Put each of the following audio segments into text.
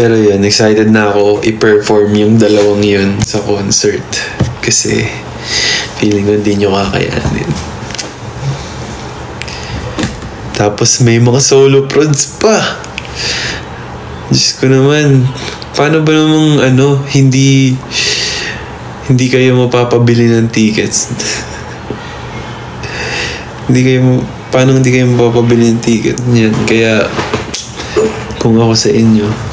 Pero yun, excited na ako i-perform yung dalawang yun sa concert. Kasi feeling ko hindi nyo kakayanin. Tapos may mga solo prods pa. Diyos ko naman, paano ba namang hindi kayo mapapabili ng tickets? Paano hindi kayo mapapabili ng ticket? Yan, kaya kung ako sa inyo,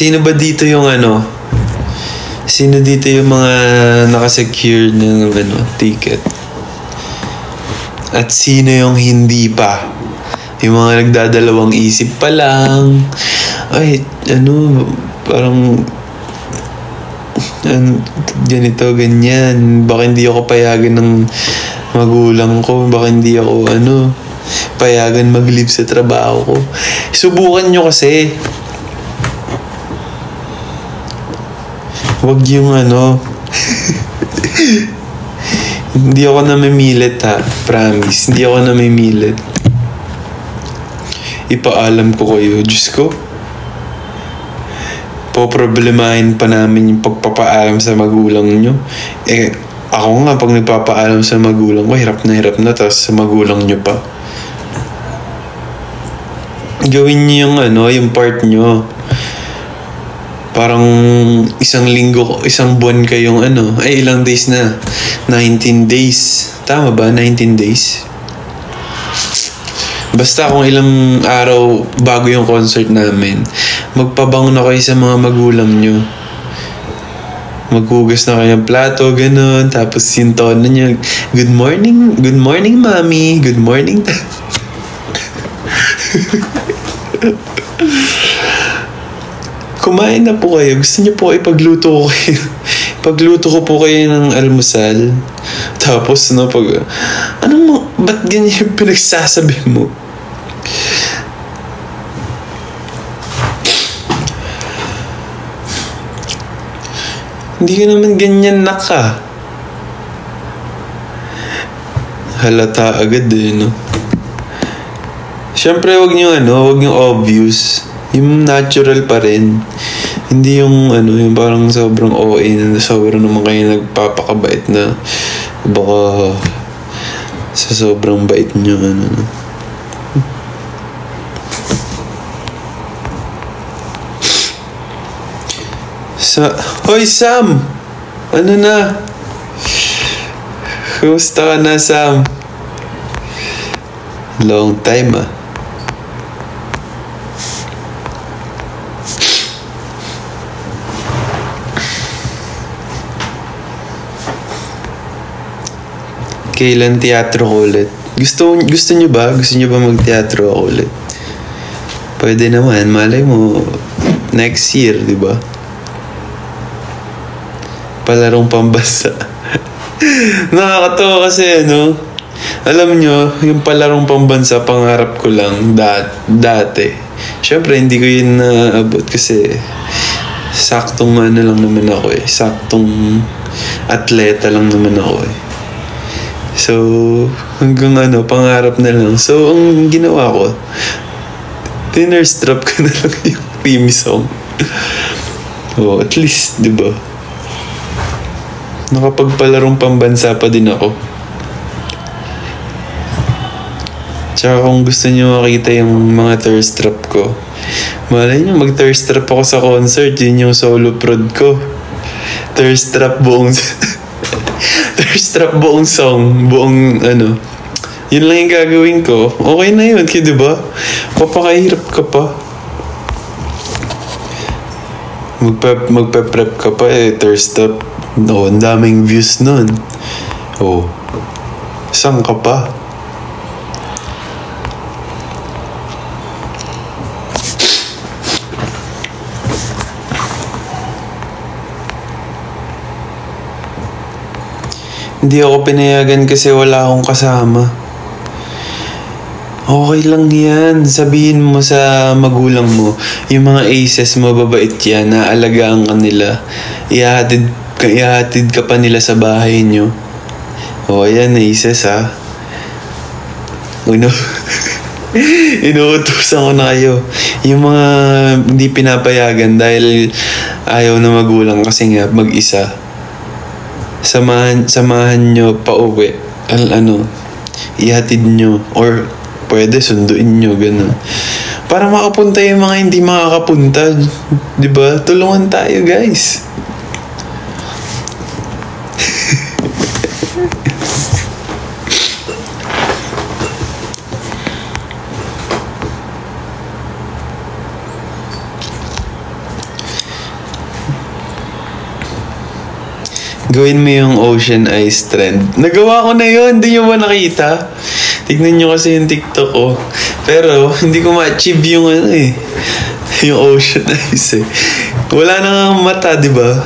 sino dito yung mga nakasecure ng ticket? At sino yung hindi pa? Yung mga nagdadalawang isip pa lang. Ay, parang ganito, ganyan. Baka hindi ako payagan ng magulang ko. Baka hindi ako payagan mag-leave sa trabaho ko. Subukan nyo kasi. Wag yung hindi ako namimilit ha. Promise. Hindi ako namimilit. Ipaalam ko kayo. Diyos ko. Poproblemahin pa namin yung pagpapaalam sa magulang nyo. Ako nga pag nagpapaalam sa magulang ko, hirap na. Tapos sa magulang nyo pa. Gawin nyo yung part nyo. Parang isang buwan kayong ilang days na? 19 days. Tama ba? 19 days? Basta kung ilang araw bago yung concert namin, magpabango na kayo sa mga magulang nyo. Maghugas na kayo ng plato, ganun. Tapos yung tono nyo, good morning mommy, good morning kumain na po kayo. Gusto niyo po ipagluto ko kayo. Pagluto ko po kayo ng almusal. Tapos ba't ganyan yung pinagsasabi mo? Hindi ka naman ganyan halata agad Siyempre wag niyo obvious. Yung natural pa rin. Hindi yung yung parang sobrang OA na sobrang naman kayo nagpapakabait na baka sa sobrang bait nyo Hoy Sam! Na? Kumusta ka na, Sam? Long time Kailan teatro ko ulit? Gusto nyo ba? Gusto nyo ba mag-teatro ako ulit? Pwede naman. Malay mo, next year, di ba? Palarong pambansa. Nakakatawa kasi, alam nyo, yung palarong pambansa, pangarap ko lang dati. Siyempre, hindi ko yun naabot kasi saktong lang naman ako saktong atleta lang naman ako So, hanggang pangarap na lang. So, ang ginawa ko, tinnerstrap ko na lang yung theme song. At least, di ba? Nakapagpalarong pambansa pa din ako. Tsaka kung gusto niyo makita yung mga thirst trap ko, malay niyo mag-thirst trap ako sa concert. Yun yung solo prod ko. Thirst trap buong thirst trap buong song, buong yun lang yung gagawin ko. Okay na yun, di ba? Papakahirap ka pa. Magpe-prep ka pa thirst trap. Ang daming views nun. Saan ka pa? Hindi ako pinayagan kasi wala akong kasama. Okay lang yan. Sabihin mo sa magulang mo, yung mga aces mababait yan, naalagaan ka nila. Ihahatid ka pa nila sa bahay nyo. O, ayan, Aces, ha. Inuutusan ko na kayo. Yung mga hindi pinapayagan dahil ayaw na magulang kasi nga mag-isa. Samahan nyo pa uwi. Ihatid nyo. Or pwede sunduin nyo, gano'n. Para makapunta yung mga hindi makakapunta. Diba? Tulungan tayo, guys. Gawin mo yung ocean ice trend. Nagawa ko na yun. Hindi nyo ba nakita? Tignan nyo kasi yung TikTok ko. Pero, hindi ko ma-achieve yung yung ocean ice eh. Wala na nga mata, di ba?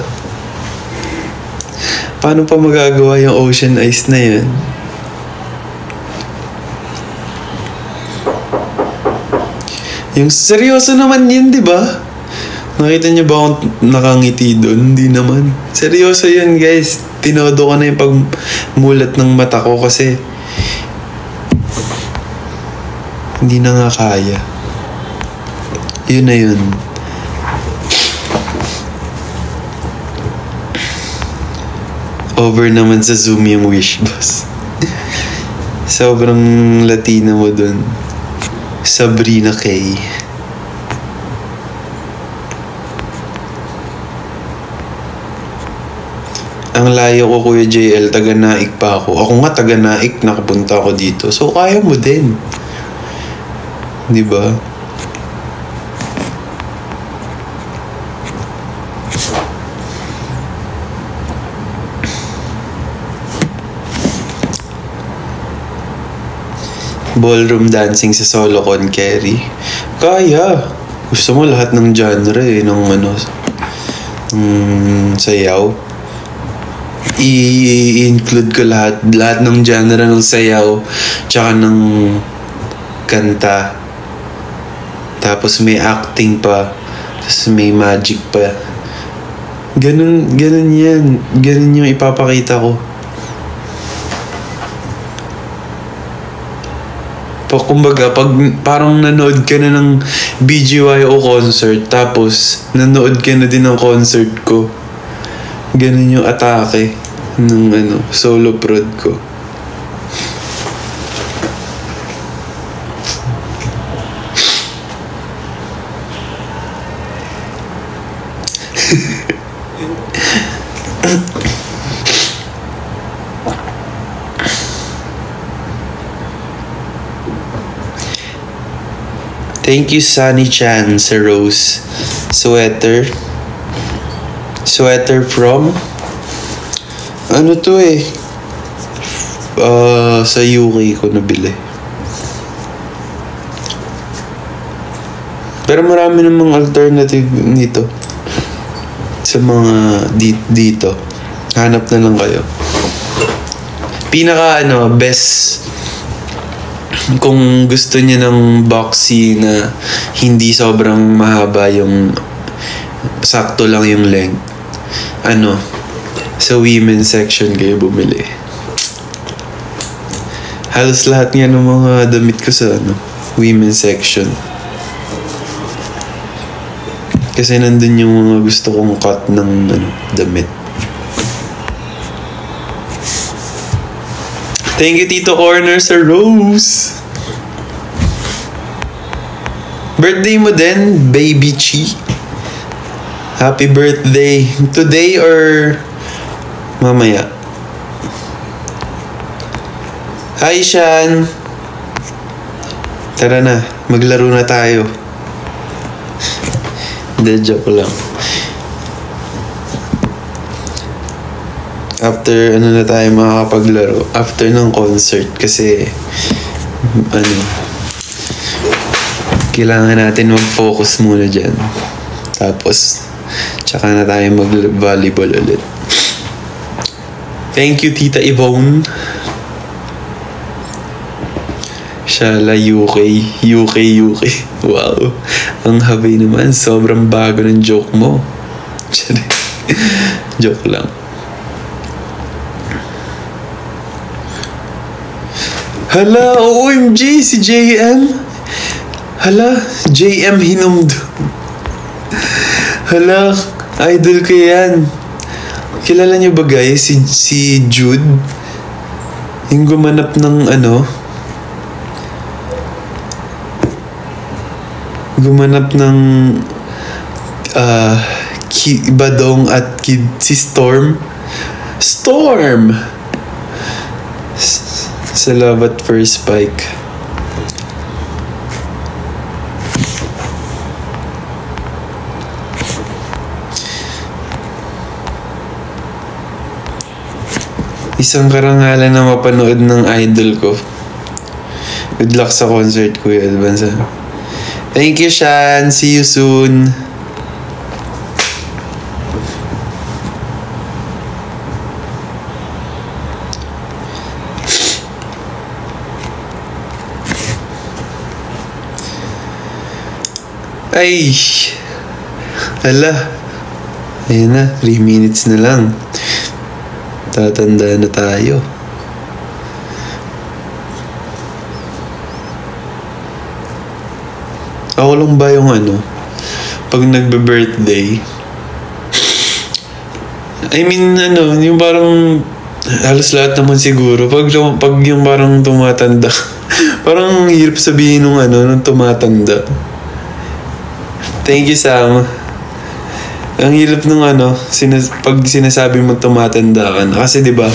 Paano pa magagawa yung ocean ice na yan? Yung seryoso naman yun, di ba? Nakita niyo ba akong nakangiti doon? Hindi naman. Seryoso yun, guys. Tinodo ko na yung pagmulat ng mata ko kasi hindi na nga kaya. Yun na yun. Over naman sa Zoom yung wish, boss. Sobrang Latina mo doon. Sabrina K. Ang layo ko, Kuya JL, taga-Naik pa ako. Ako nga, taga-Naik, nakapunta ako dito. So, kaya mo din. Di ba? Ballroom dancing sa solo con carry. Kaya. Gusto mo lahat ng genre ng sayaw. I-include ko lahat ng genre ng sayaw tsaka ng kanta, tapos may acting pa, tapos may magic pa. Ganun yan. Ganun yung ipapakita ko. Kumbaga, pag parang nanood ka na ng BGYO concert, tapos nanood ka na din ng concert ko. Ganun yung atake ng solo prod ko. Thank you, Sunny Chan, sa Rose. Sweater from to sa UK ko nabili. Pero marami namang alternative nito sa mga dito. Hanap na lang kayo. Pinaka best kung gusto niya ng boxy na hindi sobrang mahaba, yung sakto lang yung length. Sa women's section kayo bumili. Halos lahat nga ng mga damit ko sa women's section. Kasi nandun yung mga gusto kong cut ng damit. Thank you, Tito Corner, sa Rose. Birthday mo din, Baby Chi. Happy birthday. Today or mamaya? Hi, Shan. Tara na, maglaro na tayo. Hindi, joke lang. After na tayo makakapaglaro? After ng concert kasi kailangan natin mag-focus muna dyan. Tapos tsaka na tayo mag-volleyball ulit. Thank you, Tita Yvonne. Shala, UK. Wow. Ang habay naman. Sobrang bago ng joke mo. Joke lang. Hala, OMG, si JM. Hala, JM Hinumdum. Hala, idol ko yan. Kilala niyo ba guys, si Jude? Yung gumanap ng gumanap ng Badong at Kid, si Storm sa Love at First Spike. Isang karangalan na mapanood ng idol ko. Good luck sa concert, Kuya Advance. Thank you, Shan. See you soon. Ay! Hala. Ayan na, 3 minutes na lang. Tatanda na tayo. Ako lang ba yung pag nagbe-birthday? I mean, yung parang halos lahat naman siguro. Pag yung parang tumatanda, parang hirap sabihin nung tumatanda. Thank you, Sam. Ang hirap nung pag sinasabi mo tumatanda ka na. Kasi 'di ba?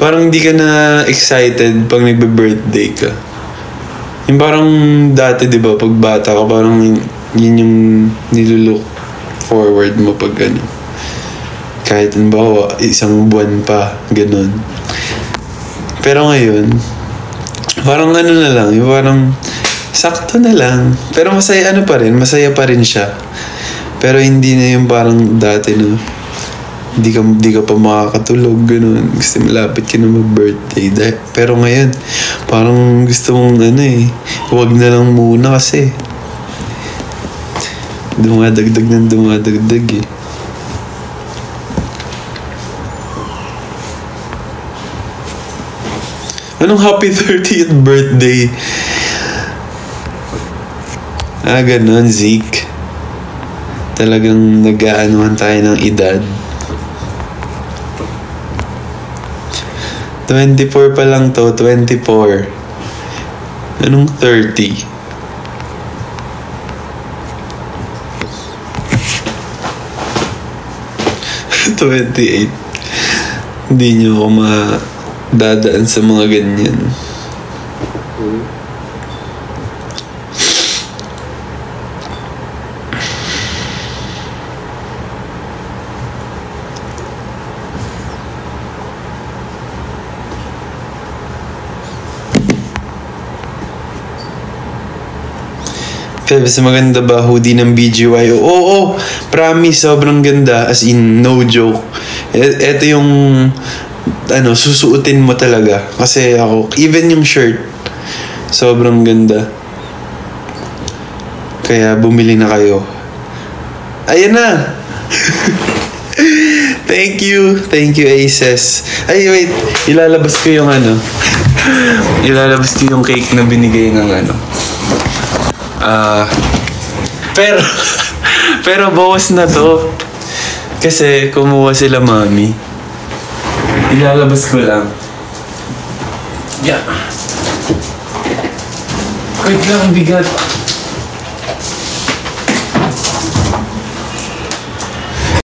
Parang hindi ka na excited pag nagbe-birthday ka. Yung parang dati 'di ba, pag bata ka, parang yun yung nilulook forward mo pag kahit isang buwan pa, ganun. Pero ngayon, parang na lang, yung parang sakto na lang. Pero masaya masaya pa rin siya. Pero hindi na yung parang dati na hindi ka pa makakatulog, ganun. Gusto malapit ka na mag-birthday. Pero ngayon, parang gusto mong huwag na lang muna kasi dumadagdag eh. Anong happy 30th birthday? Ganun, Zeke. Talagang nag-aanuhan tayo ng edad. 24 pa lang to, 24. Anong 30? Hindi nyo ako madadaan sa mga ganyan. Febs, maganda ba hoodie ng BGY? Oo, promise, sobrang ganda. As in, no joke. Ito yung susuotin mo talaga. Kasi ako, even yung shirt, sobrang ganda. Kaya bumili na kayo. Ayan na! Thank you, Aces. Ay, wait, ilalabas ko yung ilalabas ko yung cake na binigay ng pero bawas na to. Kasi kumuha sila mami. Ilalabas ko lang. Yeah. Wait lang, bigat.